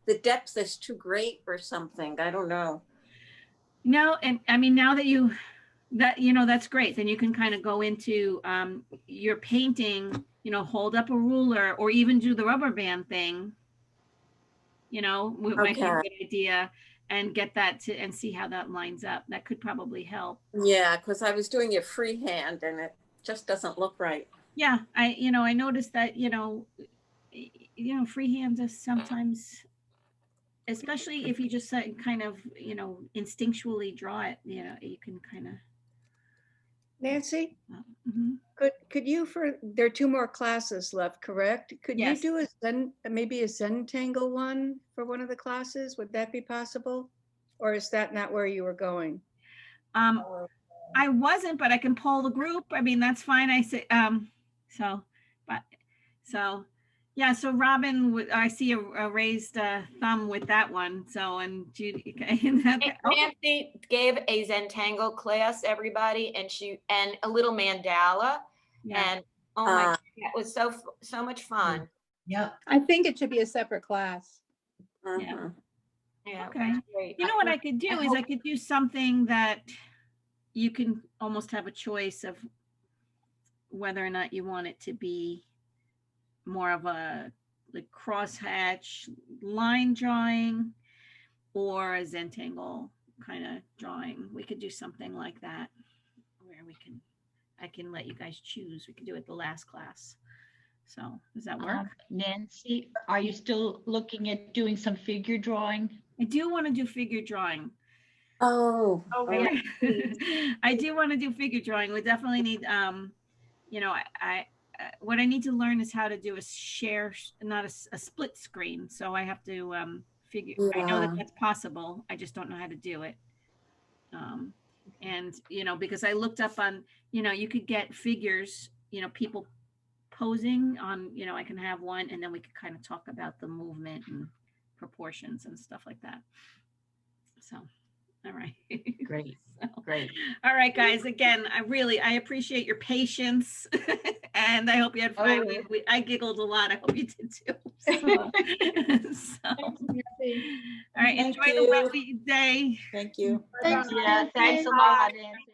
Speaker 12: the depth is too great or something. I don't know.
Speaker 1: No, and I mean, now that you know, that's great. Then you can kind of go into your painting, you know, hold up a ruler or even do the rubber band thing. You know, might be a good idea, and get that and see how that lines up. That could probably help.
Speaker 12: Yeah, because I was doing it freehand and it just doesn't look right.
Speaker 1: Yeah, I noticed that, you know, freehand is sometimes, especially if you just kind of, you know, instinctually draw it, you know, you can kind of.
Speaker 15: Nancy, could you, there are 2 more classes left, correct? Could you do maybe a Zentangle one for one of the classes? Would that be possible? Or is that not where you were going?
Speaker 1: I wasn't, but I can poll the group. I mean, that's fine. I say, yeah. So Robin, I see a raised thumb with that one. So, and Judy,
Speaker 9: Nancy gave a Zentangle class, everybody, and a little mandala. Yeah. And oh my God, that was so much fun.
Speaker 5: Yeah. I think it should be a separate class.
Speaker 1: Yeah.
Speaker 9: Yeah.
Speaker 1: Okay. You know what I could do is I could do something that you can almost have a choice of whether or not you want it to be more of a like crosshatch line drawing or a Zentangle kind of drawing. We could do something like that where I can let you guys choose. We could do it the last class. So does that work?
Speaker 8: Nancy, are you still looking at doing some figure drawing?
Speaker 1: I do want to do figure drawing.
Speaker 6: Oh,
Speaker 1: Oh, yeah. I do want to do figure drawing. We definitely need, you know, what I need to learn is how to do a share, not a split screen. So I have to figure, I know that
Speaker 6: Yeah.
Speaker 1: that's possible. I just don't know how to do it. And, you know, because I looked up on, you know, you could get figures, you know, people posing on, you know, I can have one and then we could kind of talk about the movement and proportions and stuff like that. So, all right.
Speaker 8: Great,
Speaker 1: So,
Speaker 8: great.
Speaker 1: all right, guys. Again, I appreciate your patience, and I hope you had fun. I giggled a lot. I hope you did too. So, all right,
Speaker 6: Thank
Speaker 1: enjoy the
Speaker 6: you.
Speaker 1: wet week day.
Speaker 6: Thank you.
Speaker 8: Yeah, thanks a lot, Nancy.